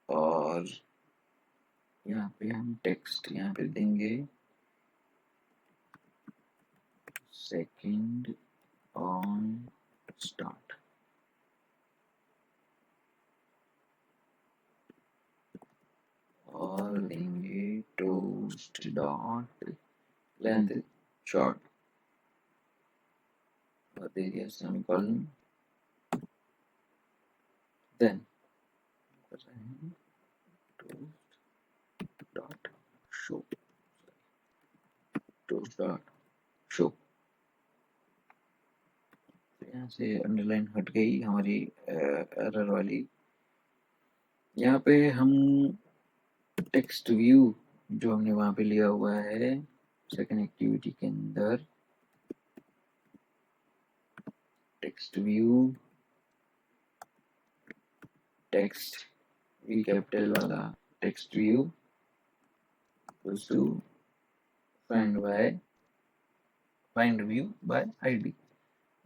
और यहाँ पे हम टेक्स्ट यहाँ पे देंगे सेकंड ऑन स्टार्ट, और देंगे टोस्ट डॉट लेंथ शॉर्ट और दे दिया semicolon, then toast dot show, toast dot show. यहाँ से अंडरलाइन हट गई हमारी एरर वाली। यहाँ पे हम टेक्स्ट व्यू जो हमने वहां पे लिया हुआ है सेकंड एक्टिविटी के अंदर, text view text V capital वाला text view equals to find view by ID,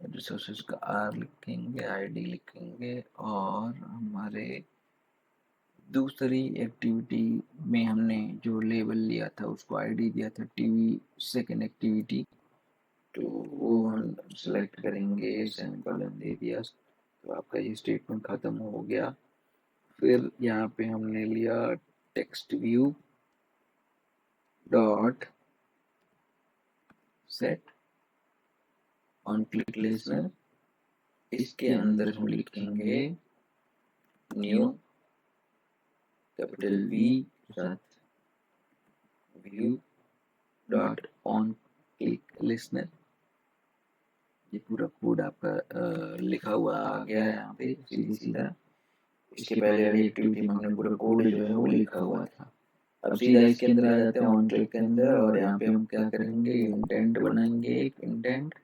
resources का आर लिखेंगे, आईडी लिखेंगे, और हमारे दूसरी एक्टिविटी में हमने जो लेबल लिया था उसको आईडी दिया था टीवी सेकंड एक्टिविटी, तो वो हम सेलेक्ट करेंगे, सेमीकोलन दे दिया, तो आपका ये स्टेटमेंट खत्म हो गया। फिर यहाँ पे हमने लिया text view dot set on click listener, इसके अंदर हम लिखेंगे न्यू कैपिटल वी साथ view dot on click listener. ये पूरा कोड आपका लिखा हुआ आ गया है यहाँ पे सीधा सीधा। इसके पहले वाली एक्टिविटी में हमने पूरा कोड जो है वो लिखा हुआ था। अब सीधा इसके अंदर आ जाते हैं ऑन क्लिक के अंदर, और यहाँ पे हम क्या करेंगे, इंटेंट बनाएंगे, एक इंटेंट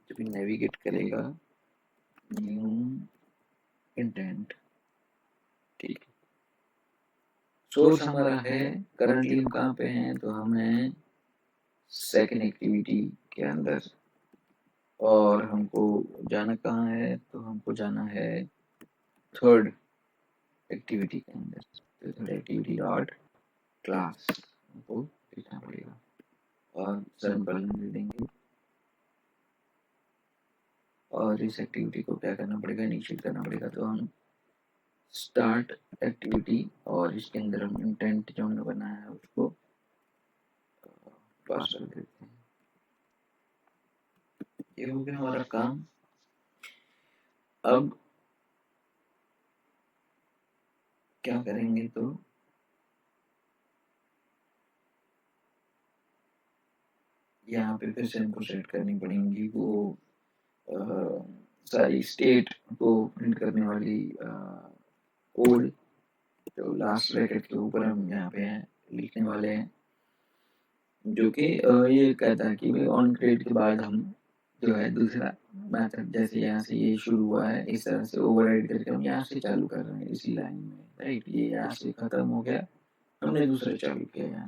जब नेविगेट करेगा न्यू इंटेंट, ठीक है। सोर्स हमारा है, करंटली हम कहाँ पे हैं, तो हम हैं सेकेंड एक्टिविटी के अंदर, और हमको जाना कहाँ है, तो हमको जाना है थर्ड एक्टिविटी के अंदर, तो थर्ड एक्टिविटी डॉट क्लास हमको लिखना पड़ेगा और सैंपल दे देंगे, और इस एक्टिविटी को क्या करना पड़ेगा, इनिशिएट करना पड़ेगा। तो हम स्टार्ट एक्टिविटी और इसके अंदर हम इंटेंट जो हमने बनाया है उसको पास कर देते हैं। ये हो गया हमारा काम। अब क्या करेंगे, तो यहाँ पे फिर से हमको सेट करनी पड़ेंगी वो सारी स्टेट को प्रिंट करने वाली कोड, जो लास्ट ब्रैकेट के ऊपर हम यहाँ पे लिखने वाले हैं, जो कि ये कहता है कि भाई ऑन क्रिएट के बाद हम जो है दूसरा मेथड, जैसे यहाँ से ये शुरू हुआ है इस तरह से ओवरराइड करके हम यहाँ से चालू कर रहे हैं इसी लाइन में, राइट। ये यहाँ से खत्म हो गया, हमने दूसरा चालू किया यहाँ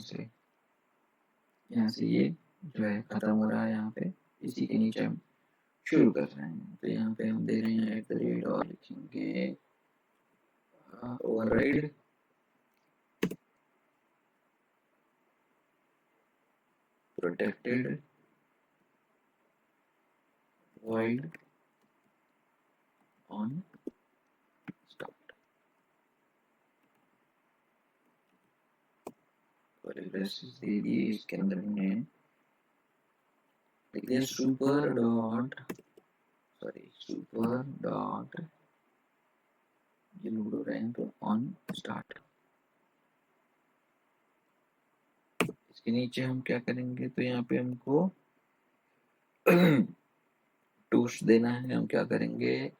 से ये जो है खत्म हो रहा है, यहाँ पे इसी के नीचे हम शुरू कर रहे हैं। तो यहाँ पे हम दे रहे हैं @ और लिखेंगे override protected void on start, और एड्रेसेस दे दिए। इसके अंदर हमने लिख दिया सुपर डॉट ये लोड हो रहे हैं तो ऑन स्टार्ट। इसके नीचे हम क्या करेंगे, तो यहाँ पे हमको टोस्ट देना है। हम क्या करेंगे,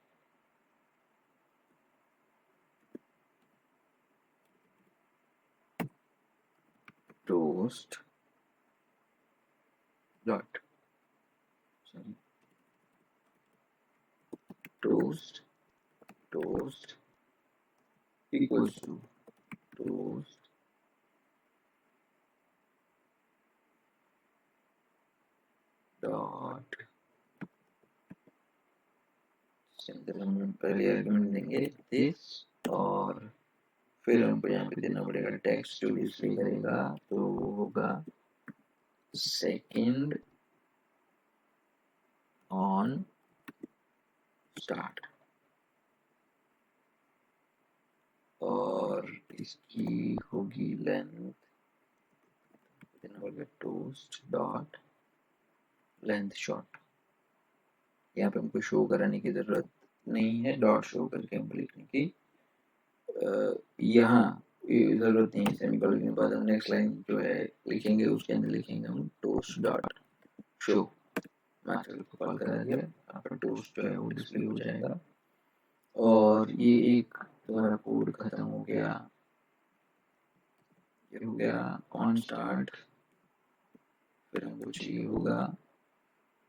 toast dot toast equals to toast dot इसके अंदर हम पहले आर्गुमेंट देंगे दिस और फिर हमको यहाँ पे देना पड़ेगा टेक्स्ट जो डिस्प्ले करेगा, तो वो होगा सेकंड ऑन स्टार्ट। और इसकी होगी लेंथ, देना पड़ेगा टोस्ट डॉट लेंथ शॉर्ट। यहाँ पे हमको शो कराने की जरूरत नहीं है, डॉट शो करके हमको लिखने की यहाँ जरूरत नहीं है। सेमीकोलन के बाद हम नेक्स्ट लाइन जो है लिखेंगे, उसके अंदर लिखेंगे हम टोस्ट डॉट शो। मैथड को कॉल करा दिया, आपका टोस्ट जो है वो डिस्प्ले हो जाएगा। और ये एक तुम्हारा कोड खत्म हो गया। ये हो गया ऑन स्टार्ट, फिर हमको चाहिए होगा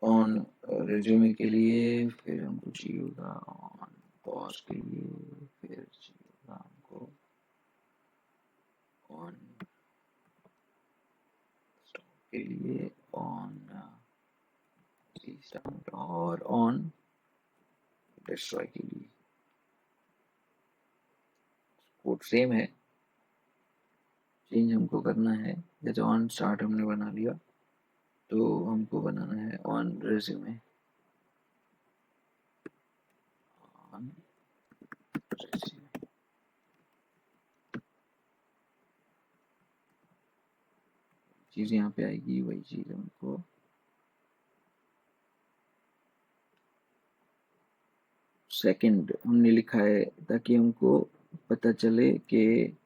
ऑन रिज्यूमे के लिए, फिर हमको चाहिए होगा ऑन पॉज के लिए, फिर चाहिए होगा हमको ऑन स्टॉप के लिए, ऑन रीस्टार्ट और ऑन डिस्ट्रॉय के लिए। कोड सेम है, चेंज हमको करना है। जैसे ऑन स्टार्ट हमने बना लिया, तो हमको बनाना है ऑन रिज्यूमे। ऑन रिज्यूमे चीज यहाँ पे आएगी, वही चीज हमको सेकंड हमने लिखा है ताकि हमको पता चले कि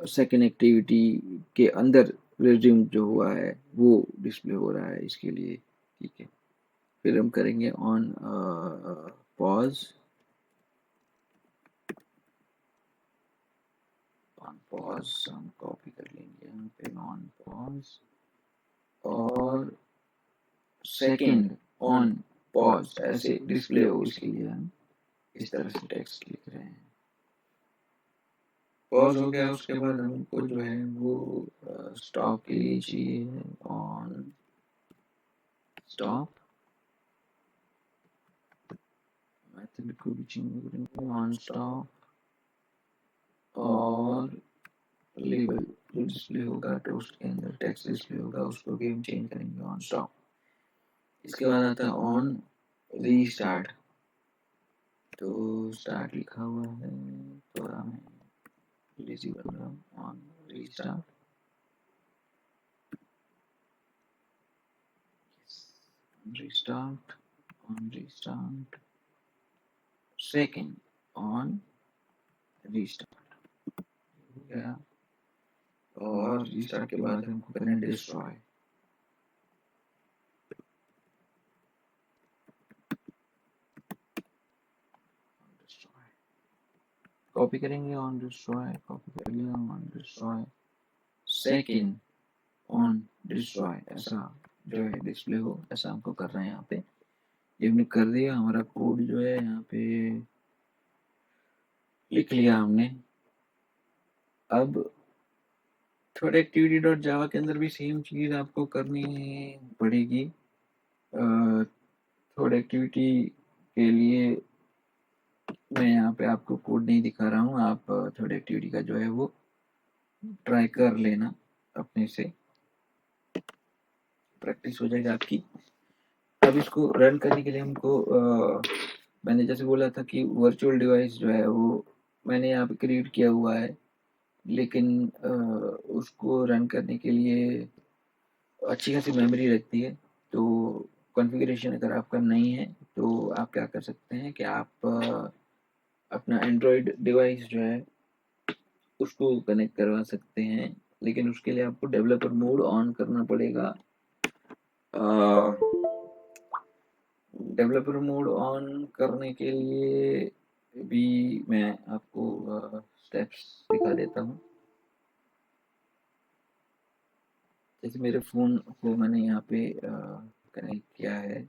सेकंड एक्टिविटी के अंदर रिज्यूम जो हुआ है वो डिस्प्ले हो रहा है, इसके लिए। ठीक है, फिर हम करेंगे ऑन पॉज। ऑन पॉज हम कॉपी कर लेंगे यहाँ पे ऑन पॉज, और सेकंड ऑन पॉज ऐसे डिस्प्ले हो, इसके लिए हम इस तरह से टेक्स्ट लिख रहे हैं। पॉज हो गया, उसके बाद हमको जो है वो स्टॉप के लिए चाहिए ऑन स्टॉप। मेथड को भी चेंज करेंगे ऑन स्टॉप, और लेबल जो डिस्प्ले होगा टोस्ट के अंदर टेक्स्ट डिस्प्ले होगा उसको भी हम चेंज करेंगे ऑन स्टॉप। इसके बाद आता है ऑन रीस्टार्ट। तो स्टार्ट लिखा हुआ है, थोड़ा मैं लेजी बन रहा हूँ। On restart, restart, on restart, second on restart हो गया। और रीस्टार्ट के बाद हमको करना है डिस्ट्रॉय। कॉपी करेंगे ऑन डिस्ट्रॉय, कॉपी कर लिया on destroy, second on destroy, ऐसा जो है डिस्प्ले हो, ऐसा हमको करना है यहाँ पे। ये हमने कर दिया, हमारा कोड जो है यहाँ पे लिख लिया हमने। अब थोड़ा एक्टिविटी डॉट जावा के अंदर भी सेम चीज आपको करनी पड़ेगी। थोड़ा एक्टिविटी के लिए मैं यहाँ पे आपको कोड नहीं दिखा रहा हूँ, आप थोड़ा एक्टिविटी का जो है वो ट्राई कर लेना, अपने से प्रैक्टिस हो जाएगी आपकी। अब इसको रन करने के लिए हमको मैंने जैसे बोला था कि वर्चुअल डिवाइस जो है वो मैंने यहाँ पे क्रिएट किया हुआ है, लेकिन उसको रन करने के लिए अच्छी खासी मेमोरी लगती है। तो कॉन्फ़िगरेशन अगर आपका नहीं है तो आप क्या कर सकते हैं कि आप अपना एंड्रॉयड डिवाइस जो है उसको कनेक्ट करवा सकते हैं, लेकिन उसके लिए आपको डेवलपर मोड ऑन करना पड़ेगा। डेवलपर मोड ऑन करने के लिए भी मैं आपको स्टेप्स दिखा देता हूँ। जैसे मेरे फ़ोन को मैंने यहाँ पे कनेक्ट किया है,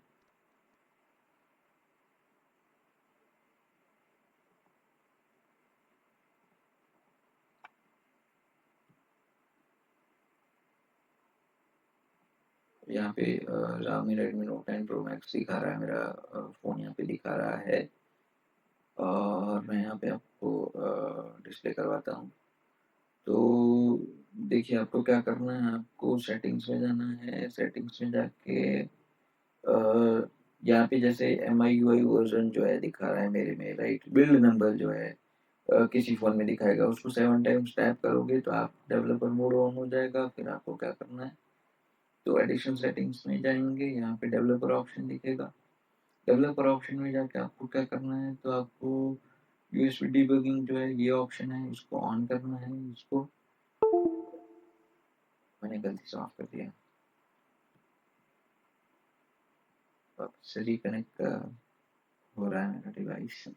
यहाँ पे Xiaomi Redmi Note 10 Pro Max दिखा रहा है, मेरा फ़ोन यहाँ पे दिखा रहा है। और मैं यहाँ पे आपको डिस्प्ले करवाता हूँ। तो देखिए आपको क्या करना है, आपको सेटिंग्स में जाना है। सेटिंग्स में जाके यहाँ पे जैसे MIUI वर्जन जो है दिखा रहा है मेरे में, राइट, बिल्ड नंबर जो है किसी फ़ोन में दिखाएगा, उसको 7 टाइम्स टैप करोगे तो आप डेवलपर मोड ऑन हो जाएगा। फिर आपको क्या करना है, तो एडिशन सेटिंग्स में जाएंगे, यहाँ पे डेवलपर ऑप्शन दिखेगा। डेवलपर ऑप्शन में जाके आपको क्या करना है, तो आपको यूएसबी डिबगिंग जो है ये ऑप्शन है, इसको ऑन करना है। इसको मैंने गलती से ऑफ कर दिया, वापस से रिकनेक्ट हो रहा है मेरा डिवाइस।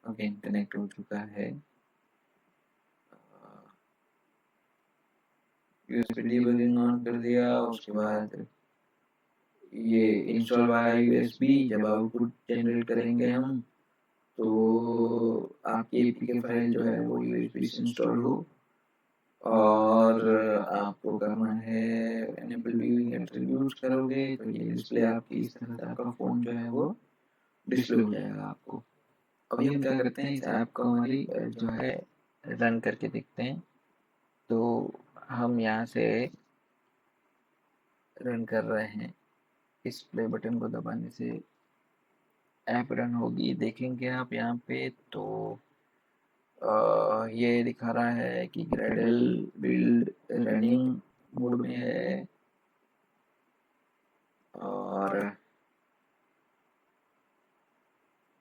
अगेन कनेक्ट हो चुका है। यूएसबी डिबगिंग ऑन कर दिया। उसके बाद ये इंस्टॉल वाया यूएसबी, जब आउटपुट जनरेट करेंगे हम तो आपकी एपीके फाइल जो है वो यूएसबी से इंस्टॉल हो। और आपको करना है एनेबल व्यूइंग एट्रीब्यूट्स करोगे तो ये डिस्प्ले आपकी इस तरह से आपका फ़ोन जो है वो डिस्प्ले हो जाएगा आपको। अभी हम क्या करते हैं, इस ऐप को हमारी जो है रन करके देखते हैं। तो हम यहाँ से रन कर रहे हैं, इस प्ले बटन को दबाने से ऐप रन होगी। देखेंगे आप यहाँ पे तो ये दिखा रहा है कि ग्रेडल बिल्ड रनिंग मोड में है। और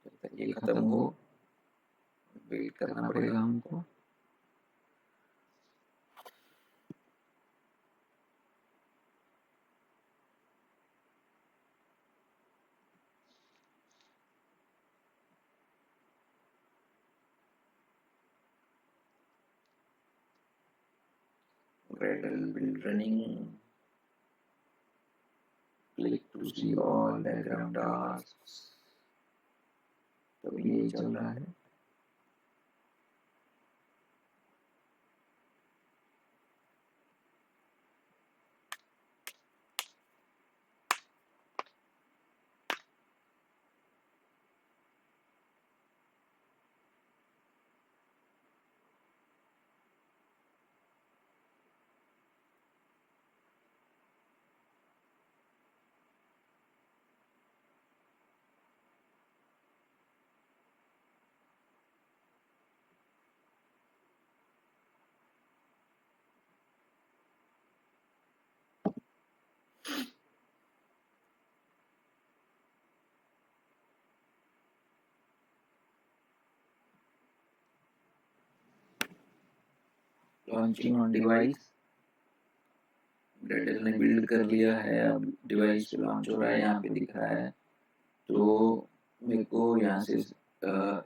जब तक ये खत्म हो वेट करना पड़ेगा हमको। Gradle build running, click to see all background task. तो ये चल रहा है। लॉन्चिंग ऑन डिवाइस, ग्रेडल ने बिल्ड कर लिया है, अब डिवाइस पे लॉन्च हो रहा है, यहाँ पे दिख रहा है। तो मेरे को यहाँ से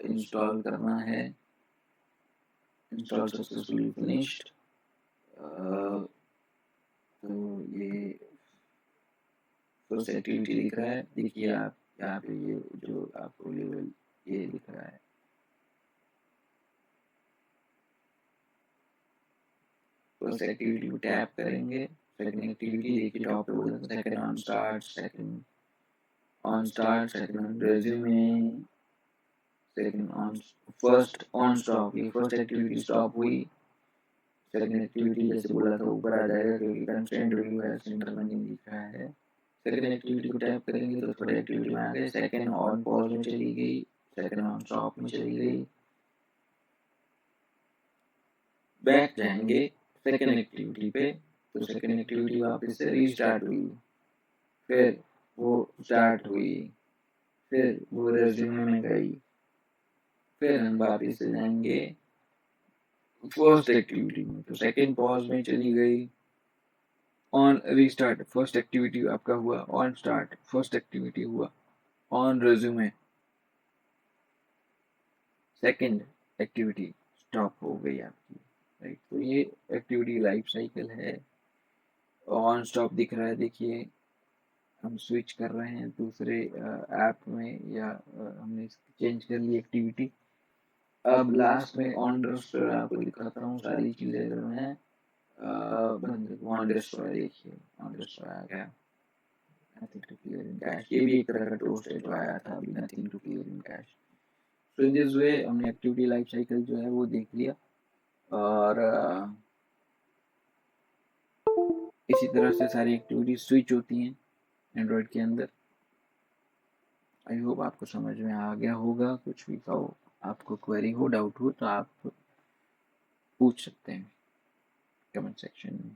इंस्टॉल करना है। Install successfully finished. तो ये फर्स्ट एक्टिविटी दिख रहा है, देखिए आप यहाँ पे ये जो आपको लेवल ये दिख रहा है। फर्स्ट एक्टिविटी को टैप करेंगे, सेकंड एक्टिविटी देखिए टॉप पे बोला था second on start, second on resume, second on first on stop. ये फर्स्ट एक्टिविटी स्टॉप हुई। सेकंड एक्टिविटी जैसे बोला था ऊपर आ जाएगा क्योंकि कंस्ट्रेंट व्यू है, सेंटर में नहीं दिख रहा है। सेकंड एक्टिविटी को टैप करेंगे तो थोड़ा एक्टिविटी में आ गए। सेकंड ऑन पॉज में चली गई, सेकंड ऑन स्टॉप में चली गई। बैक जाएंगे सेकंड एक्टिविटी पे तो सेकंड एक्टिविटी वापस से रीस्टार्ट हुई, फिर वो स्टार्ट हुई, फिर वो रेज्यूमे में गई, फिर हम वापस से जाएंगे फर्स्ट एक्टिविटी में तो सेकंड पॉज में चली गई। ऑन रीस्टार्ट फर्स्ट एक्टिविटी आपका हुआ, ऑन स्टार्ट फर्स्ट एक्टिविटी हुआ, on resume second activity stop हो गई आपकी, राइट। तो ये एक्टिविटी लाइफ साइकिल है। ऑन स्टॉप दिख रहा है, देखिए हम स्विच कर रहे हैं दूसरे ऐप में या हमने चेंज कर ली एक्टिविटी। अब लास्ट में ऑन डिस्ट्रॉय आपको दिखाता हूँ सारी चीजें जो हैं बंद। ऑन डिस्ट्रॉय देखिए, ऑन डिस्ट्रॉय आ गया, nothing to clear in cache, ये भी एक तरह का टोस्ट है जो आया था अभी, nothing to clear in cache. So in this way हमने एक्टिविटी लाइफ साइकिल जो है वो देख लिया, और इसी तरह से सारी एक्टिविटी स्विच होती हैं एंड्रॉयड के अंदर। आई होप आपको समझ में आ गया होगा। कुछ भी हो, आपको क्वेरी हो, डाउट हो तो आप पूछ सकते हैं कमेंट सेक्शन में।